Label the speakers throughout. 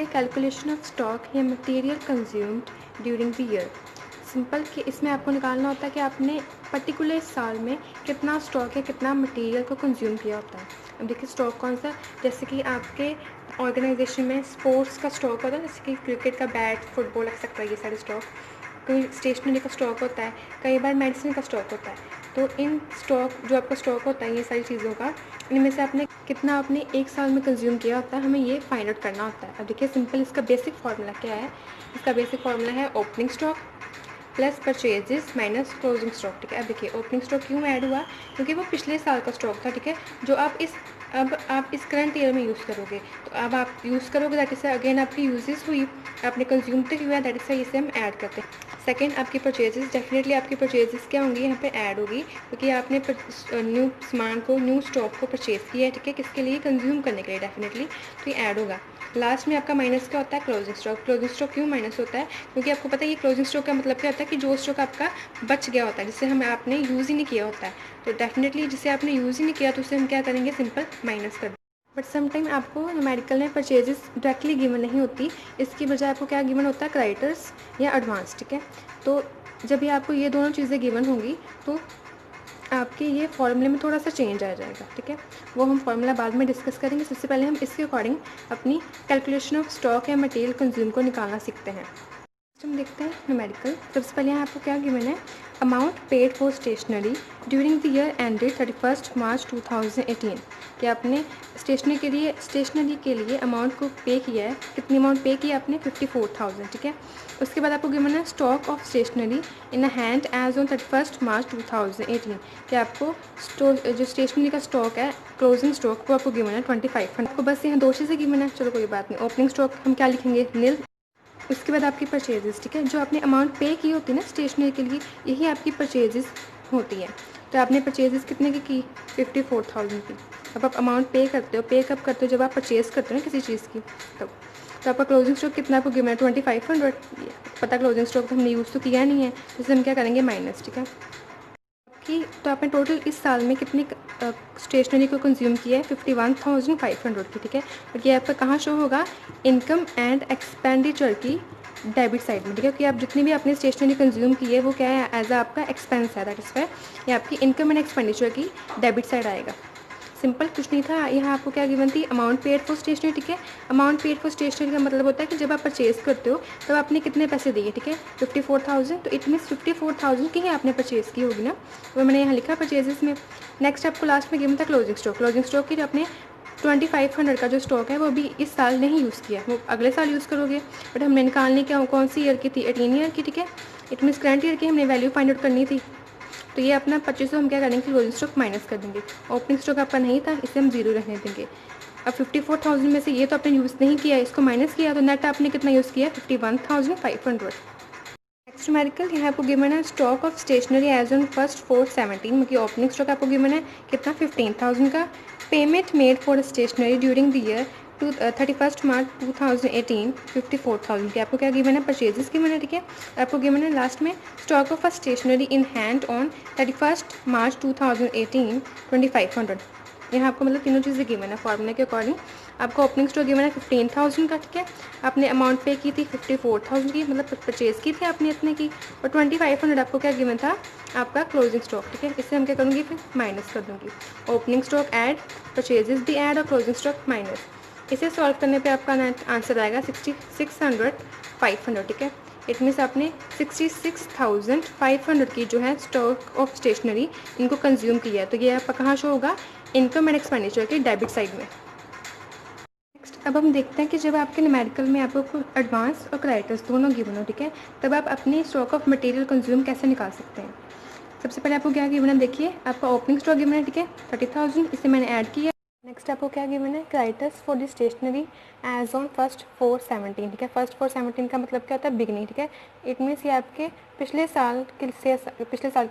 Speaker 1: Calculation of stock या material consumed during the year. Simple कि इसमें आपको निकालना होता है कि आपने पर्टिकुलर साल में कितना स्टॉक या कितना मटेरियल को कंज्यूम किया होता है। अब देखिए स्टॉक कौन सा, जैसे कि आपके ऑर्गेनाइजेशन में स्पोर्ट्स का स्टॉक होता है, जैसे कि क्रिकेट का बैट, फुटबॉल एक्सेट्रा, ये सारे स्टॉक। कहीं स्टेशनरी का स्टॉक होता है, कई बार मेडिसिन का स्टॉक होता है। तो इन स्टॉक जो आपका स्टॉक होता है ये सारी चीज़ों का, इनमें से आपने कितना आपने एक साल में कंज्यूम किया होता है, हमें ये फाइंड आउट करना होता है। अब देखिए सिंपल इसका बेसिक फार्मूला क्या है। इसका बेसिक फार्मूला है opening stock plus purchases minus closing stock. ठीक है, अब देखिए ओपनिंग स्टॉक क्यों ऐड हुआ, क्योंकि वो पिछले साल का स्टॉक था। ठीक है, जो आप इस करंट ईयर में यूज़ करोगे, तो अब आप यूज़ करोगे, दैट इज अगेन आपकी यूजेस हुई, आपने कंज्यूम तो किया, दैट इज इसे हम ऐड करते हैं। सेकेंड, आपकी परचेजेस, डेफिनेटली आपकी परचेजेस क्या होंगी यहाँ पे ऐड होगी, क्योंकि आपने न्यू सामान को, न्यू स्टॉक को परचेज किया है। ठीक है, किसके लिए, कंज्यूम करने के लिए, डेफिनेटली तो ये ऐड होगा। लास्ट में आपका माइनस क्या होता है, क्लोजिंग स्टॉक। क्लोजिंग स्टॉक क्यों माइनस होता है, क्योंकि आपको पता है ये क्लोजिंग स्टॉक का मतलब क्या होता है कि जो स्टॉक आपका बच गया होता है, जिसे हम आपने यूज़ ही नहीं किया होता है। तो डेफिनेटली जिसे आपने यूज़ ही नहीं किया तो उसे हम क्या करेंगे, सिंपल माइनस कर। बट समटाइम आपको मेडिकल में परचेजेस डायरेक्टली गिवन नहीं होती, इसकी बजाय आपको क्या गिवन होता है, क्रेडिटर्स या एडवांस। ठीक है, तो जब भी आपको ये दोनों चीज़ें गिवन होंगी तो आपके ये फॉर्मूले में थोड़ा सा चेंज आ जाएगा। ठीक है, वो हम फॉर्मूला बाद में डिस्कस करेंगे। सबसे पहले हम इसके अकॉर्डिंग अपनी कैलकुलेशन ऑफ स्टॉक या मटेरियल कंज्यूम को निकालना सीखते हैं। हम देखते हैं न्यूमेरिकल। सबसे पहले यहाँ आपको क्या गिवन है, amount paid for stationery during the year ended 31 March 2018। कि आपने स्टेशनरी के लिए अमाउंट को पे किया है, कितनी अमाउंट पे किया आपने, 54,000। ठीक है, उसके बाद आपको गिवन है stock of stationery in a hand as on 31 March 2018। कि आपको जो स्टेशनरी का स्टॉक है, क्लोजिंग स्टॉक, वो आपको गिवन है 2500। आपको बस यहाँ दो चीज़ें गिवन है, चलो कोई बात नहीं। ओपनिंग स्टॉक हम क्या लिखेंगे, नील। उसके बाद आपकी परचेजेस। ठीक है, जो आपने अमाउंट पे की होती है ना स्टेशनरी के लिए, यही आपकी परचेजेस होती है। तो आपने परचेजेस कितने की 54,000 की। अब आप अमाउंट पे करते हो, पे कब करते हो, जब आप परचेज़ करते हो ना किसी चीज़ की, तब। तो आपका क्लोजिंग स्टॉक कितना आपको गिवन है, 2500। पता क्लोजिंग स्टॉक तो हमने यूज़ तो किया नहीं है, जैसे हम क्या करेंगे, माइनस। ठीक है, कि तो आपने टोटल इस साल में कितनी स्टेशनरी को कंज्यूम किया है, 51,500 की। ठीक है, और ये आपका कहाँ शो होगा, इनकम एंड एक्सपेंडिचर की डेबिट साइड में। ठीक है, कि आप जितनी भी आपने स्टेशनरी कंज्यूम की है वो क्या है, एज आ आपका एक्सपेंस है, दैट इज वाई ये आपकी इनकम एंड एक्सपेंडिचर की डेबिट साइड आएगा। सिंपल, कुछ नहीं था। यहाँ आपको क्या गिवन थी, अमाउंट पेड फॉर स्टेशनरी। ठीक है, अमाउंट पेड फॉर स्टेशनरी का मतलब होता है कि जब आप परचेज़ करते हो तब आपने कितने पैसे दिए। ठीक है, 54,000, तो इट मीन्स 54,000 की ही आपने परचेज़ की होगी ना, वो मैंने यहाँ लिखा परचेजेस में। नेक्स्ट आपको लास्ट में गिवन था क्लोजिंग स्टॉक। क्लोजिंग स्टॉक की जो आपने 2500 का जो स्टॉक है वो भी इस साल नहीं यूज़ किया, वो अगले साल यूज़ करोगे। बट हमने निकालनी क्या, कौन सी ईयर की थी, 18 ईयर की। ठीक है, इट मीन्स करंट ईयर की हमने वैल्यू फाइंड आउट करनी थी। तो ये अपना 25 हम क्या करेंगे, क्लोजिंग स्टॉक माइनस कर देंगे। ओपनिंग स्टॉक आपका नहीं था, इसे हम जीरो रहने देंगे। अब 54,000 में से ये तो आपने यूज़ नहीं किया, इसको माइनस किया, तो नेट आपने कितना यूज़ किया, 51,500। नेक्स्ट न्यूमेरिकल, यहाँ आपको गिवन है stock of stationery as on 1/4/17, मतलब ओपनिंग स्टॉक आपको गिवन है कितना, 15,000 का। Payment made for stationery during the year 31 March 2018, 54,000 की आपको क्या गिवन है, परचेजेस गिवन है। ठीक है, आपको गिवन है लास्ट में stock of a stationery in hand on 31 March 2018, 2500। यहाँ आपको मतलब तीनों चीज़ें गिवन है फॉर्मूले के अकॉर्डिंग। आपको ओपनिंग स्टॉक गिवन है 15,000 का। ठीक है, आपने अमाउंट पे की थी 54,000 की, मतलब परचेज़ की थी आपने इतने की, और 2500 आपको क्या गिवन था, आपका क्लोजिंग स्टॉक। ठीक है, इससे हम क्या करूँगी, फिर माइनस कर दूँगी। ओपनिंग स्टॉक ऐड, परचेजेस भी ऐड, और क्लोजिंग स्टॉक माइनस। इसे सॉल्व करने पे आपका आंसर आएगा 66,500। ठीक है, इट मीन्स आपने 66,500 की जो है स्टॉक ऑफ स्टेशनरी इनको कंज्यूम किया है। तो ये आपका कहाँ शो होगा, इनकम एंड एक्सपेंडिचर के डेबिट साइड में। नेक्स्ट अब हम देखते हैं कि जब आपके न्यूमेरिकल में आपको एडवांस और क्रेडिटर्स दोनों गिवन हो, ठीक है, तब आप अपनी स्टॉक ऑफ मटेरियल कंज्यूम कैसे निकाल सकते हैं। सबसे पहले आपको क्या गिवन है, देखिए आपका ओपनिंग स्टॉक गिवन है। ठीक है, 30,000, इसे मैंने ऐड किया। नेक्स्ट आपको क्या गिवन है, creditors for the stationery as on 1/4/17। ठीक है, 1/4/17 का मतलब क्या होता है, बिगनिंग। ठीक है, इट मीन्स ये आपके पिछले साल के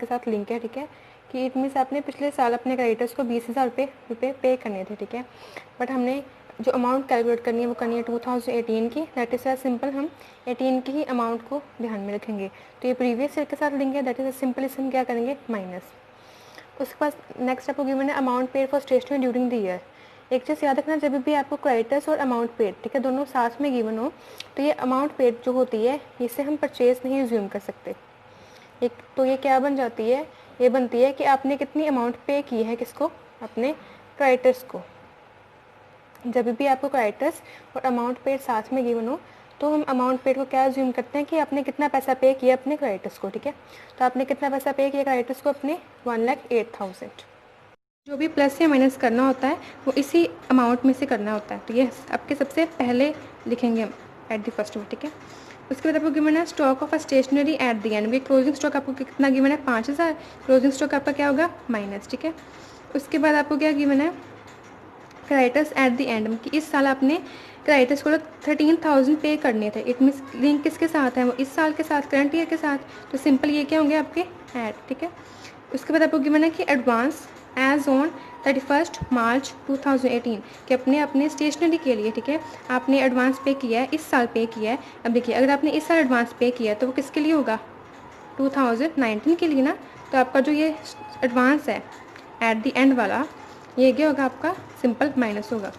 Speaker 1: साथ लिंक है। ठीक है, कि इट मीन्स आपने पिछले साल अपने क्रेडिटर्स को 20,000 रुपये पे करने थे। ठीक है, बट हमने जो अमाउंट कैलकुलेट करनी है वो करनी है 2018 की, दैट इज़ सिंपल हम 18 की ही अमाउंट को ध्यान में रखेंगे। तो ये प्रीवियस ईयर के साथ लिंक है, दैट इज़ सिंपल, इसे हम क्या करेंगे, माइनस। उसके बाद नेक्स्ट आपको गिवन है amount paid for stationery during the year. एक चीज़ याद रखना, जब भी आपको क्रेडिटर्स और अमाउंट पेड, ठीक है, दोनों साथ में गिवन हो, तो ये अमाउंट पेड जो होती है इसे हम परचेज नहीं रिज्यूम कर सकते। एक तो ये क्या बन जाती है, ये बनती है कि आपने कितनी अमाउंट पे की है, किसको, अपने क्रेडिटर्स को। जब भी आपको क्रेडिटर्स और अमाउंट पेड साथ में गिवन हो, तो हम अमाउंट पेड को क्या अज्यूम करते हैं कि आपने कितना पैसा पे किया अपने क्रेडिटर्स को, ठीक है। तो आपने कितना पैसा पे किया क्रेडिटर्स को, अपने 1,08,000। जो भी प्लस या माइनस करना होता है वो इसी अमाउंट में से करना होता है। तो ये आपके सबसे पहले लिखेंगे हम एट द फर्स्ट में, ठीक है। उसके बाद आपको गिवन है stock of a stationery at the end. Closing stock आपको कितना गिवन है, 5,000। क्लोजिंग स्टॉक आपका क्या होगा, माइनस, ठीक है। उसके बाद आपको क्या गिवन है, क्रेडिटर्स एट द एंड, कि इस साल आपने क्रेडिटर्स को 13,000 पे करने थे। इट मीन्स लिंक किसके साथ है, वो इस साल के साथ, करंट ईयर के साथ। तो सिंपल ये क्या होंगे आपके ऐड, ठीक है। उसके बाद आपको गिवन है कि एडवांस एज ऑन 31 मार्च 2018, कि अपने स्टेशनरी के लिए, ठीक है, आपने एडवांस पे किया है, इस साल पे किया है। अब देखिए, अगर आपने इस साल एडवांस पे किया है तो वो किसके लिए होगा, 2019 के लिए ना। तो आपका जो ये एडवांस है एट द एंड वाला, ये क्या होगा आपका, सिंपल माइनस होगा।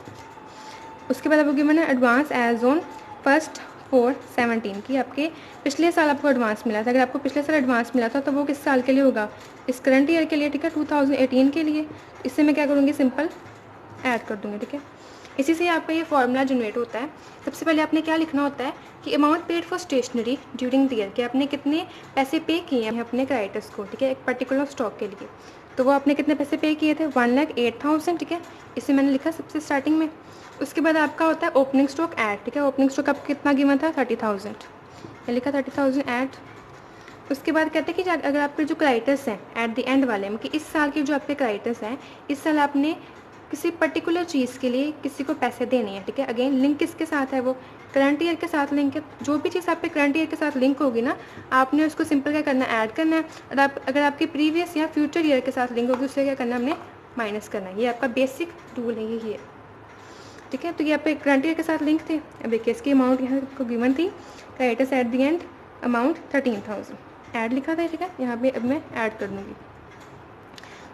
Speaker 1: उसके बाद आपको गिवन है एडवांस एज ऑन 1/4/17, की आपके पिछले साल आपको एडवांस मिला था। अगर आपको पिछले साल एडवांस मिला था तो वो किस साल के लिए होगा, इस करंट ईयर के लिए, ठीक है, 2018 के लिए। इससे मैं क्या करूँगी, सिंपल ऐड कर दूँगी, ठीक है। इसी से आपका ये फॉर्मूला जनरेट होता है। सबसे पहले आपने क्या लिखना होता है कि amount paid for stationery during the year, कि आपने कितने पैसे पे किए हैं अपने क्रेडिटर्स को, ठीक है, एक पर्टिकुलर स्टॉक के लिए। तो वो आपने कितने पैसे पे किए थे, 1,08,000, ठीक है। इसे मैंने लिखा सबसे स्टार्टिंग में। उसके बाद आपका होता है ओपनिंग स्टॉक ऐड, ठीक है। ओपनिंग स्टॉक आपको कितना गिवन था, 30,000, मैं लिखा 30,000 ऐड। उसके बाद कहते हैं कि अगर आपके जो क्रेडिटर्स हैं एट द एंड वाले में, कि इस साल के जो आपके क्रेडिटर्स हैं, इस साल आपने किसी पर्टिकुलर चीज़ के लिए किसी को पैसे देने हैं, ठीक है। अगेन लिंक किसके साथ है, वो करंट ईयर के साथ लिंक है। जो भी चीज़ आपके करंट ईयर के साथ लिंक होगी ना, आपने उसको सिंपल क्या करना है, ऐड करना है। और अगर आपके प्रीवियस या फ्यूचर ईयर के साथ लिंक होगी, उससे क्या करना है, हमने माइनस करना है। ये आपका बेसिक रूल है, यही है, ठीक है। तो ये आपके करंट ईयर के साथ लिंक थे। अब देखिए इसकी अमाउंट यहाँ आपको गिवन थी, creditors eight the and amount 13,000, add लिखा था, ठीक है। यहाँ पे अब मैं ऐड कर दूँगी।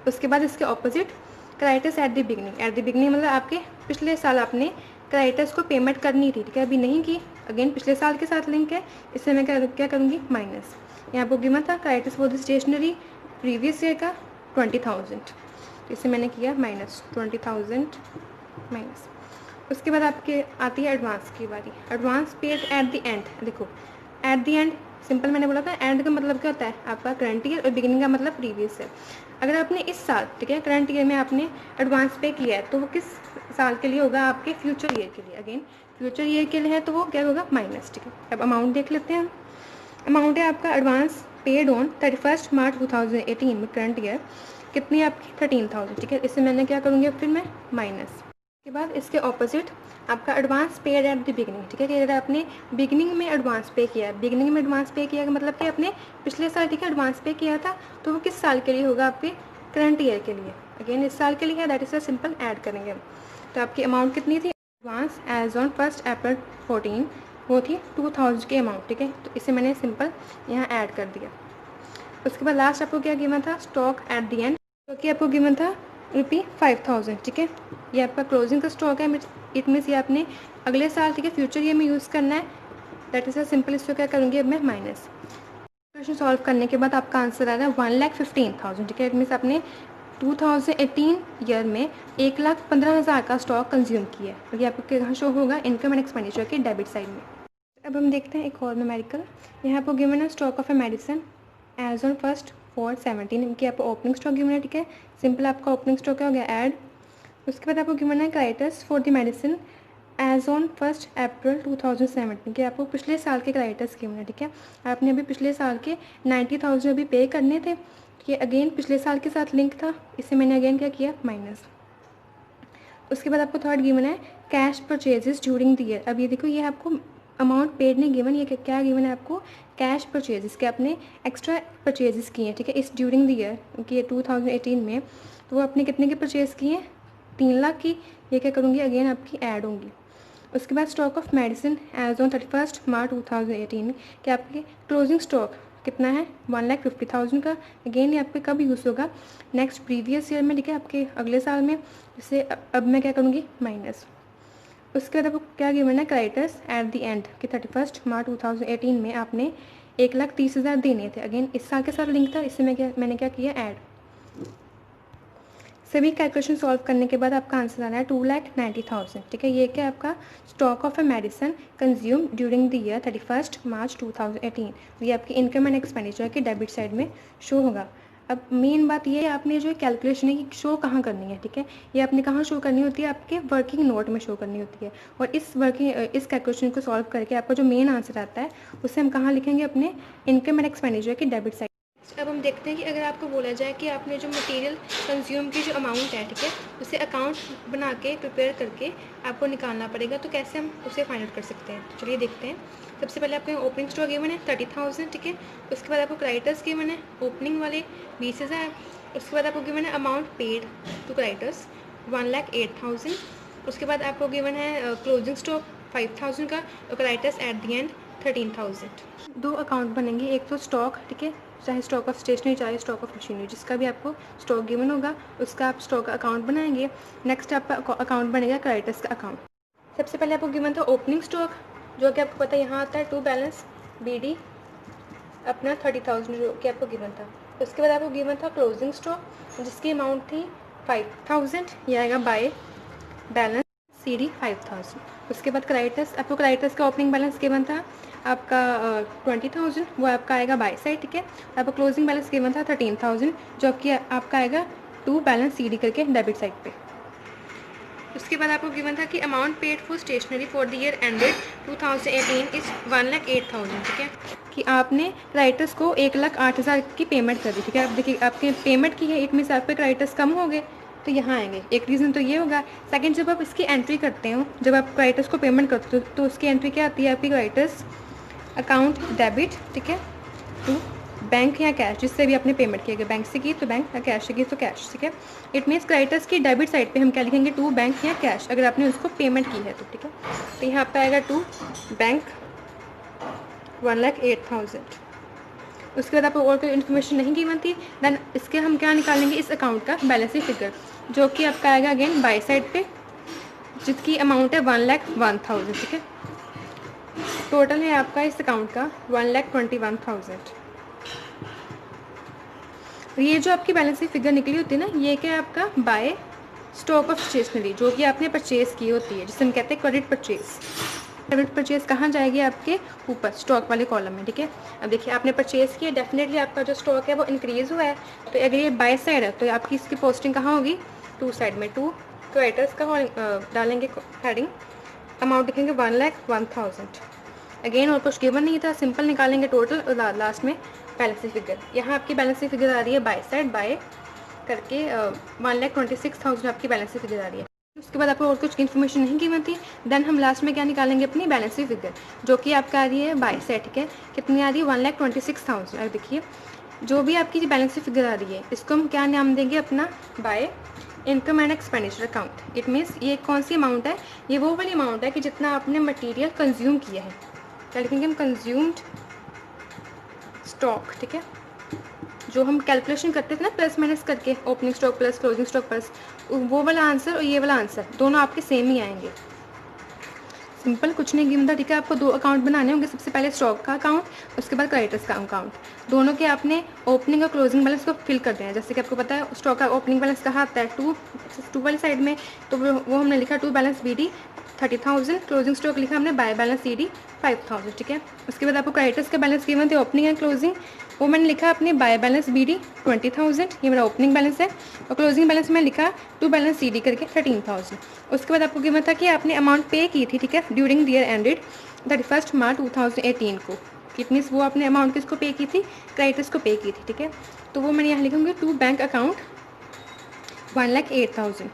Speaker 1: उसके बाद इसके opposite creditors at the beginning. At the beginning मतलब आपके पिछले साल आपने क्रेडिटर्स को पेमेंट करनी थी, ठीक है, अभी नहीं की। अगेन पिछले साल के साथ लिंक है, इससे मैं क्या करूँगी, माइनस। यहाँ पर गिवन था creditors for the stationery previous year का 20,000, तो इससे मैंने किया माइनस 20,000 माइनस। उसके बाद आपके आती है एडवांस की बारी। Advance paid eight the and. देखो एट द एंड सिंपल मैंने बोला था, एंड का मतलब क्या होता है आपका करंट ईयर, और बिगिनिंग का मतलब प्रीवियस है। अगर आपने इस साल, ठीक है, करंट ईयर में आपने एडवांस पे किया है, तो वो किस साल के लिए होगा, आपके फ्यूचर ईयर के लिए। अगेन फ्यूचर ईयर के लिए है, तो वो क्या होगा, माइनस, ठीक है। अब अमाउंट देख लेते हैं। अमाउंट है आपका एडवांस पेड ऑन 31 मार्च 2018 में, करंट ईयर कितनी है आपकी, 13,000, ठीक है। इससे मैंने क्या करूँगी, फिर मैं माइनस। के बाद इसके ऑपोजिट आपका advance paid at the beginning, ठीक है, कि अगर आपने बिगनिंग में एडवांस पे किया, बिगनिंग में एडवांस पे किया मतलब कि आपने पिछले साल, ठीक है, एडवांस पे किया था, तो वो किस साल के लिए होगा, आपके करंट ईयर के लिए। अगेन इस साल के लिए है, दैट इज सिंपल ऐड करेंगे हम। तो आपकी अमाउंट कितनी थी, एडवांस एज ऑन 1 अप्रैल 14, वो थी 2,000 की अमाउंट, ठीक है। तो इसे मैंने सिंपल यहाँ ऐड कर दिया। उसके बाद लास्ट आपको क्या गिवन था, स्टॉक एट द एंड, जो कि आपको गिवन था ₹5,000, ठीक है। ये आपका क्लोजिंग का स्टॉक है, इट मीन्स ये आपने अगले साल, ठीक है, फ्यूचर ईयर में यूज़ करना है। That is simple. इसको क्या करूँगी अब मैं, माइनस। क्वेश्चन सॉल्व करने के बाद आपका आंसर आ रहा है 1,15,000, ठीक है। इट मीन्स आपने 2018 ईयर में 1,15,000 का स्टॉक कंज्यूम किया है। और ये आपको कहाँ शो होगा, इनकम एंड एक्सपेंडिचर के डेबिट साइड में। अब हम देखते हैं एक और न्यूमेरिकल। यहाँ आपको गिवन है stock of a medicine as on 1/4/17, इनकी आपको ओपनिंग स्टॉक गिवन है, ठीक है। सिंपल आपका ओपनिंग स्टॉक क्या हो गया, ऐड। उसके बाद आपको गिवन है creditors for the medicine as on 1 April 2017, कि आपको पिछले साल के क्रेडिटर्स गिवन है, ठीक है। आपने अभी पिछले साल के 90,000 अभी पे करने थे, ये अगेन पिछले साल के साथ लिंक था, इसे मैंने अगेन क्या किया, माइनस। उसके बाद आपको थर्ड गिवन है cash purchases during the year. अब ये देखो, ये आपको अमाउंट पेड नहीं गिवन, ये क्या गिवन है आपको, कैश परचेजेस, के आपने एक्स्ट्रा परचेजेस किए हैं, ठीक है, इस ड्यूरिंग द ईयर, क्योंकि ये 2018 में, तो वो आपने कितने के परचेज़ किए हैं, 3 लाख की। ये क्या करूँगी, अगेन आपकी ऐड होंगी। उसके बाद stock of medicine as on 31 March 2018, कि आपके क्लोजिंग स्टॉक कितना है 1,50,000 का। अगेन ये आपके कब यूज़ होगा, नेक्स्ट प्रीवियस ईयर में, ठीक है, आपके अगले साल में। जैसे अब मैं क्या करूँगी माइनस, उसके बाद आपको क्या गिवन है क्रेडिटर्स एट द एंड कि 31 मार्च 2018 में आपने 1,30,000 देने थे। अगेन इस साल के साथ लिंक था, इससे मैंने क्या किया ऐड। सभी कैलकुलेशन सॉल्व करने के बाद आपका आंसर आ रहा है 2,90,000, ठीक है। ये क्या आपका stock of a medicine consume during the year 31 March 2018। ये आपकी इनकम एंड एक्सपेंडिचर की डेबिट साइड में शो होगा। अब मेन बात ये है, आपने जो कैलकुलेशन है कि शो कहाँ करनी है, ठीक है। ये आपने कहाँ शो करनी होती है, आपके वर्किंग नोट में शो करनी होती है। और इस कैलकुलेशन को सॉल्व करके आपका जो मेन आंसर आता है उसे हम कहाँ लिखेंगे, अपने इनकम एंड एक्सपेंडिचर की डेबिट साइड। अब हम देखते हैं कि अगर आपको बोला जाए कि आपने जो मटेरियल कंज्यूम की जो अमाउंट है, ठीक है, उसे अकाउंट बना के प्रिपेयर करके आपको निकालना पड़ेगा, तो कैसे हम उसे फाइंड आउट कर सकते हैं। चलिए देखते हैं। सबसे पहले आपको ओपनिंग स्टॉक गिवन है 30,000, ठीक है। उसके बाद आपको क्रेडिटर्स गिवन है ओपनिंग वाले 20,000। उसके बाद आपको गिवन है अमाउंट पेड टू क्रेडिटर्स 1,08,000। उसके बाद आपको गिवन है क्लोजिंग स्टॉक 5,000 का और क्रेडिटर्स एट द एंड 13,000। दो अकाउंट बनेंगे, एक तो स्टॉक, ठीक है, चाहे स्टॉक ऑफ स्टेशनरी चाहे स्टॉक ऑफ मशीनरी, जिसका भी आपको स्टॉक गिवन होगा उसका आप स्टॉक का अकाउंट बनाएंगे। नेक्स्ट आपका अकाउंट बनेगा क्रेडिटर्स का अकाउंट। सबसे पहले आपको गिवन था ओपनिंग स्टॉक, जो कि आपको पता है यहाँ आता है टू बैलेंस BD अपना 30,000 जो कि आपको गिवन था। उसके बाद आपको गिवन था क्लोजिंग स्टॉक जिसकी अमाउंट थी 5,000, यह आएगा बाय बैलेंस CD 5,000। उसके बाद क्रेडिटर्स, आपको क्रेडिटर्स का ओपनिंग बैलेंस गिवन था आपका 20,000, वो आपका आएगा बाय साइड, ठीक है। आपको क्लोजिंग बैलेंस गिवन था 13,000 जो कि आपका आएगा टू बैलेंस CD करके डेबिट साइड पे। उसके बाद आपको गिवन था कि amount paid for stationery for the year ended 2018 is 1,08,000, ठीक है, कि आपने क्रेडिटर्स को 1,08,000 की पेमेंट कर दी, ठीक है। अब देखिए आपके पेमेंट की है, इट मीन्स आपके क्रेडिटर्स कम हो गए तो यहाँ आएंगे। एक रीज़न तो ये होगा। सेकंड, जब आप इसकी एंट्री करते हो, जब आप क्रेडिटर्स को पेमेंट करते हो तो उसकी एंट्री क्या आती है, आपकी क्रेडिटर्स अकाउंट डेबिट, ठीक है, टू बैंक या कैश, जिससे भी आपने पेमेंट किया, बैंक से की तो बैंक या कैश से की तो कैश, ठीक है। इट मीन्स क्रेडिटर्स की डेबिट साइड पे हम क्या लिखेंगे, टू बैंक या कैश, अगर आपने उसको पेमेंट की है तो, ठीक है। तो यहाँ पे आएगा टू बैंक 1,08,000। उसके बाद आपको और कोई इन्फॉर्मेशन नहीं गिवन थी। देन इसके हम क्या निकालेंगे, इस अकाउंट का बैलेंस फिगर, जो कि आपका आएगा अगेन बाय साइड पे, जिसकी अमाउंट है 1,01,000, ठीक है। टोटल है आपका इस अकाउंट का 1,21,000। ये जो आपकी बैलेंस की फिगर निकली होती है ना, ये क्या है आपका बाय स्टॉक ऑफ स्टेशनरी, जो कि आपने परचेज की होती है, जिसे हम कहते हैं क्रेडिट परचेज। क्रेडिट परचेज कहाँ जाएगी, आपके ऊपर स्टॉक वाले कॉलम में, ठीक है। अब देखिए आपने परचेज किया, डेफिनेटली आपका जो स्टॉक है वो इंक्रीज हुआ है, तो अगर ये बाय साइड है तो आपकी इसकी पोस्टिंग कहाँ होगी, टू साइड में। टू क्रेडिटर्स का डालेंगे हेडिंग, अमाउंट लिखेंगे 1,01,000। अगेन और कुछ गिवन नहीं था, सिंपल निकालेंगे टोटल और लास्ट में बैलेंस फिगर। यहाँ आपकी बैलेंस फिगर आ रही है बाय साइड, बाय करके 1,26,000 आपकी बैलेंस फिगर आ रही है। उसके बाद आपको और कुछ इन्फॉर्मेशन नहीं गिवन थी। देन हम लास्ट में क्या निकालेंगे, अपनी बैलेंस फिगर, जो कि आपका आ रही है बाय साइड, ठीक है। कितनी आ रही है 1,26,000। अब देखिए जो भी आपकी बैलेंस फिगर आ रही है इसको हम क्या नाम देंगे, अपना by income and expenditure account. It means ये कौन सी अमाउंट है, ये वो वाली अमाउंट है कि जितना आपने मटेरियल कंज्यूम किया है, क्या लिखेंगे हम, कंज्यूम्ड स्टॉक, ठीक है। जो हम कैलकुलेशन करते थे ना प्लस माइनस करके, opening stock plus closing stock plus, वो वाला आंसर और ये वाला आंसर दोनों आपके सेम ही आएंगे। सिंपल कुछ नहीं गिवन था, ठीक है। आपको दो अकाउंट बनाने होंगे, सबसे पहले स्टॉक का अकाउंट, उसके बाद क्रेडिटर्स का अकाउंट। दोनों के आपने ओपनिंग और क्लोजिंग बैलेंस को फिल कर देना है। जैसे कि आपको पता है स्टॉक का ओपनिंग बैलेंस कहाँ आता है, टू वाली साइड में, तो वो हमने लिखा to balance BD 30,000, closing stock लिखा हमने बाय बैलेंस CD 5,000, ठीक है। उसके बाद आपको क्रेडिटर्स के बैलेंस गिवन थे ओपनिंग एंड क्लोजिंग, वो मैंने लिखा अपने बाय बैलेंस BD 20,000, ये मेरा ओपनिंग बैलेंस है, और क्लोजिंग बैलेंस में लिखा टू बैलेंस CD करके 13,000। उसके बाद आपको गिवन था कि आपने अमाउंट पे की थी, ठीक है, during the year ended 31 March 2018 को। इट मीन्स वो आपने अमाउंट किसको पे की थी, क्रेडिटर्स को पे की थी, ठीक है। तो वो मैंने यहाँ लिखूँगी टू बैंक अकाउंट 1,08,000।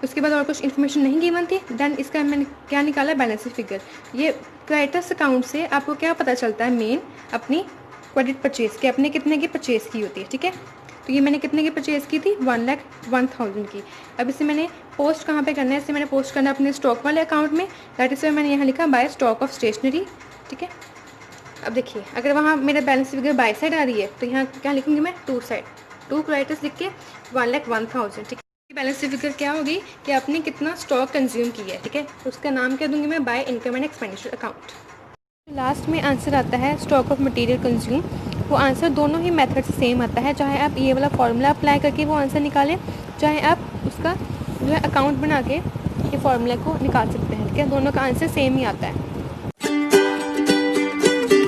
Speaker 1: उसके बाद और कुछ इन्फॉर्मेशन नहीं गिवन थी। देन इसका मैंने क्या निकाला, बैलेंस फिगर। ये क्रेडिटर्स अकाउंट से आपको क्या पता चलता है, मेन अपनी क्रेडिट परचेज के अपने कितने की परचेज की होती है, ठीक है। तो ये मैंने कितने की परचेज की थी, 1,01,000 की। अब इसे मैंने पोस्ट कहाँ पे करना है, इसे मैंने पोस्ट करना है अपने स्टॉक वाले अकाउंट में, दैट इज मैंने यहाँ लिखा बाय स्टॉक ऑफ स्टेशनरी, ठीक है। अब देखिए, अगर वहाँ मेरा बैलेंस फिगर बाई साइड आ रही है तो यहाँ क्या लिखूँगी मैं, टू साइड, 2 क्रेडिटर्स लिख के 1,01,000, ठीक है। बैलेंस फिगर क्या होगी कि आपने कितना स्टॉक कंज्यूम किया है, ठीक है। उसका नाम क्या दूंगी मैं, by income and expenditure account. Last में आंसर आता है स्टॉक ऑफ मटेरियल कंज्यूम। वो आंसर दोनों ही मेथड से सेम आता है, चाहे आप ये वाला फार्मूला अप्लाई करके वो आंसर निकालें, चाहे आप उसका जो है अकाउंट बना के ये फार्मूला को निकाल सकते हैं, ठीक है। दोनों का आंसर सेम ही आता है।